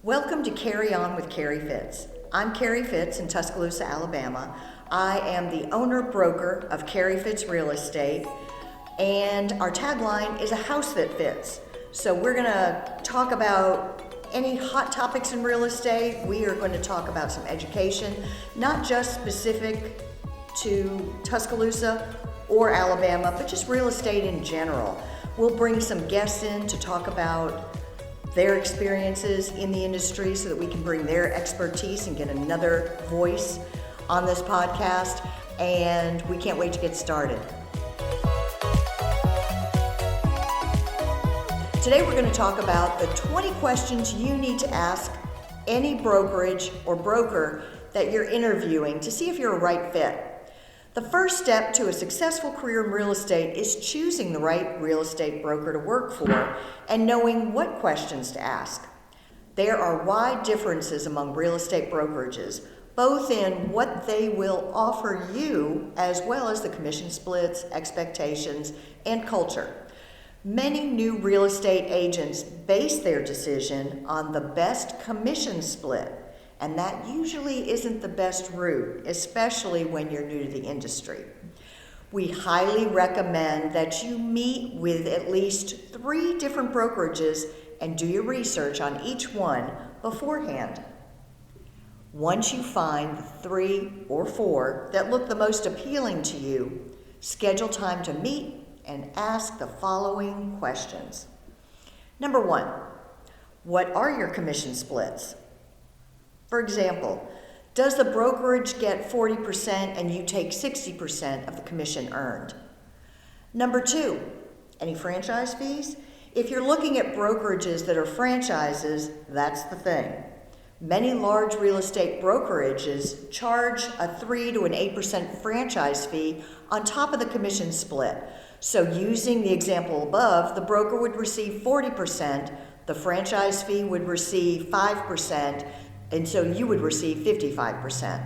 Welcome to Carry On with Carrie Fitz. I'm Carrie Fitz in Tuscaloosa, Alabama. I am the owner-broker of Carrie Fitz Real Estate, and our tagline is a house that fits. So we're going to talk about any hot topics in real estate. We are going to talk about some education, not just specific to Tuscaloosa or Alabama, but just real estate in general. We'll bring some guests in to talk about their experiences in the industry so that we can bring their expertise and get another voice on this podcast. And we can't wait to get started. Today we're going to talk about the 20 questions you need to ask any brokerage or broker that you're interviewing to see if you're a right fit. The first step to a successful career in real estate is choosing the right real estate broker to work for and knowing what questions to ask. There are wide differences among real estate brokerages, both in what they will offer you as well as the commission splits, expectations, and culture. Many new real estate agents base their decision on the best commission split, and that usually isn't the best route, especially when you're new to the industry. We highly recommend that you meet with at least 3 different brokerages and do your research on each one beforehand. Once you find 3 or 4 that look the most appealing to you, schedule time to meet and ask the following questions. Number 1, what are your commission splits? For example, does the brokerage get 40% and you take 60% of the commission earned? Number 2, any franchise fees? If you're looking at brokerages that are franchises, that's the thing. Many large real estate brokerages charge a 3 to an 8% franchise fee on top of the commission split. So using the example above, the broker would receive 40%, the franchise fee would receive 5%, and so you would receive 55%.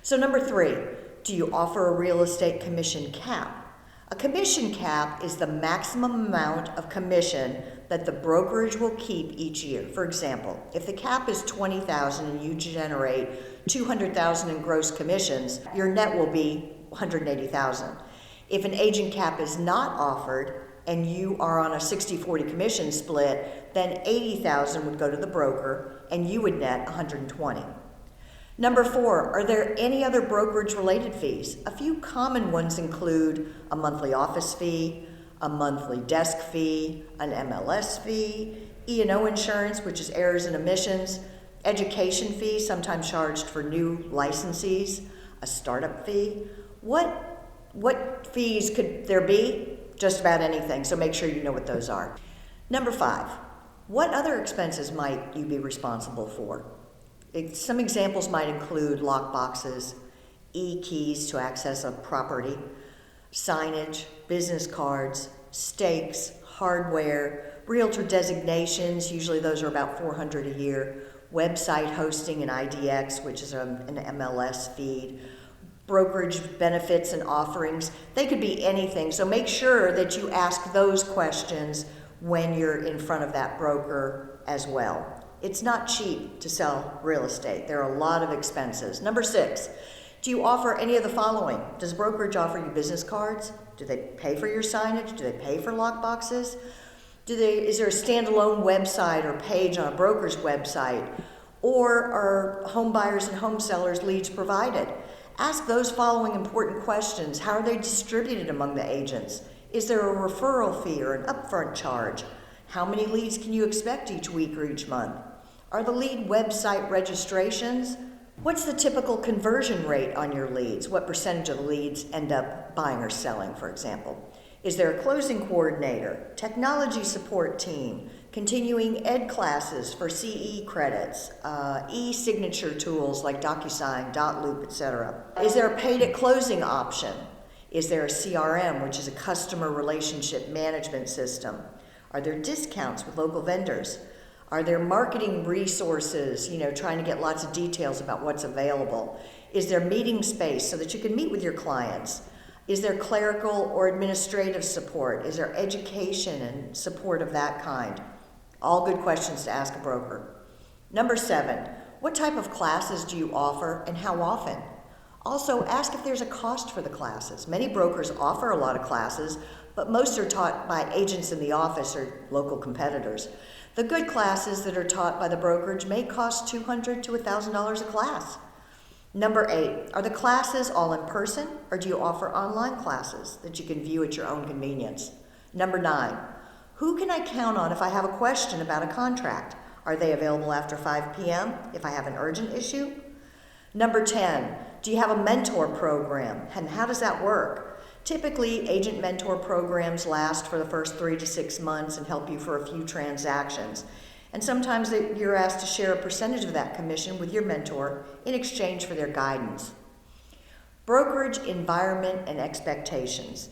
So number 3, do you offer a real estate commission cap? A commission cap is the maximum amount of commission that the brokerage will keep each year. For example, if the cap is $20,000 and you generate $200,000 in gross commissions, your net will be $180,000. If an agent cap is not offered and you are on a 60-40 commission split, then $80,000 would go to the broker and you would net $120,000. Number 4, are there any other brokerage-related fees? A few common ones include a monthly office fee, a monthly desk fee, an MLS fee, E&O insurance, which is errors and omissions, education fees, sometimes charged for new licensees, a startup fee. What fees could there be? Just about anything, so make sure you know what those are. Number 5, what other expenses might you be responsible for? Some examples might include lock boxes, e-keys to access a property, signage, business cards, stakes, hardware, realtor designations, usually those are about $400 a year, website hosting and IDX, which is an MLS feed, brokerage benefits and offerings. They could be anything, so make sure that you ask those questions when you're in front of that broker as well. It's not cheap to sell real estate. There are a lot of expenses. Number 6, do you offer any of the following? Does a brokerage offer you business cards? Do they pay for your signage? Do they pay for lock boxes? Is there a standalone website or page on a broker's website? Or are home buyers and home sellers leads provided? Ask those following important questions. How are they distributed among the agents? Is there a referral fee or an upfront charge? How many leads can you expect each week or each month? Are the lead website registrations? What's the typical conversion rate on your leads? What percentage of the leads end up buying or selling, for example? Is there a closing coordinator, technology support team, continuing ed classes for CE credits, e-signature tools like DocuSign, Dotloop, etc.? Is there a paid-at-closing option? Is there a CRM, which is a customer relationship management system? Are there discounts with local vendors? Are there marketing resources, trying to get lots of details about what's available? Is there meeting space so that you can meet with your clients? Is there clerical or administrative support? Is there education and support of that kind? All good questions to ask a broker. Number 7, what type of classes do you offer and how often? Also, ask if there's a cost for the classes. Many brokers offer a lot of classes, but most are taught by agents in the office or local competitors. The good classes that are taught by the brokerage may cost $200 to $1,000 a class. Number 8, are the classes all in person or do you offer online classes that you can view at your own convenience? Number 9, who can I count on if I have a question about a contract? Are they available after 5 p.m. if I have an urgent issue? Number 10, do you have a mentor program and how does that work? Typically, agent mentor programs last for the first 3 to 6 months and help you for a few transactions. And sometimes you're asked to share a percentage of that commission with your mentor in exchange for their guidance. Brokerage environment and expectations.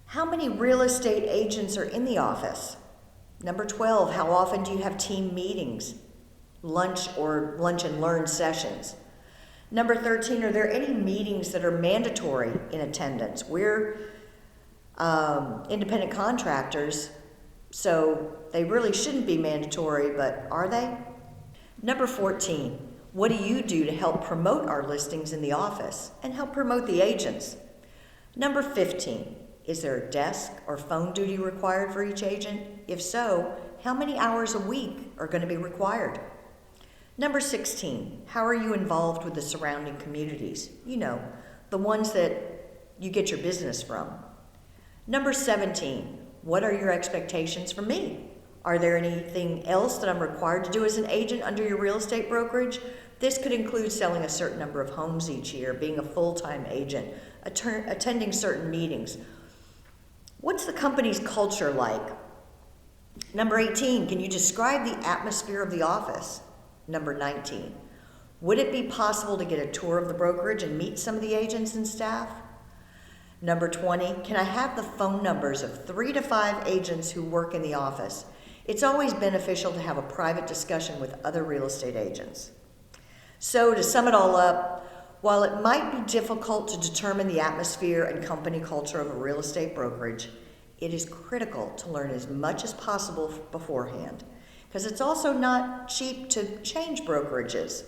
How many real estate agents are in the office? Number 12, how often do you have team meetings, lunch and learn sessions? Number 13, are there any meetings that are mandatory in attendance? We're independent contractors, so they really shouldn't be mandatory, but are they? Number 14, what do you do to help promote our listings in the office and help promote the agents? Number 15, is there a desk or phone duty required for each agent? If so, how many hours a week are going to be required? Number 16, how are you involved with the surrounding communities? You know, the ones that you get your business from. Number 17, what are your expectations from me? Are there anything else that I'm required to do as an agent under your real estate brokerage? This could include selling a certain number of homes each year, being a full-time agent, attending certain meetings. What's the company's culture like? Number 18, can you describe the atmosphere of the office? Number 19, would it be possible to get a tour of the brokerage and meet some of the agents and staff? Number 20, can I have the phone numbers of 3 to 5 agents who work in the office? It's always beneficial to have a private discussion with other real estate agents. So to sum it all up, while it might be difficult to determine the atmosphere and company culture of a real estate brokerage, it is critical to learn as much as possible beforehand, because it's also not cheap to change brokerages.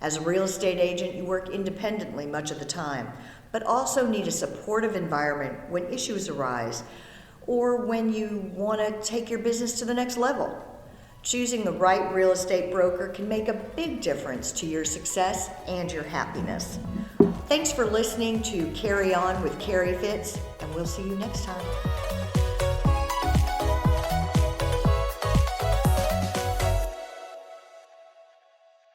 As a real estate agent, you work independently much of the time, but also need a supportive environment when issues arise or when you want to take your business to the next level. Choosing the right real estate broker can make a big difference to your success and your happiness. Thanks for listening to Carry On with Carrie Fitz, and we'll see you next time.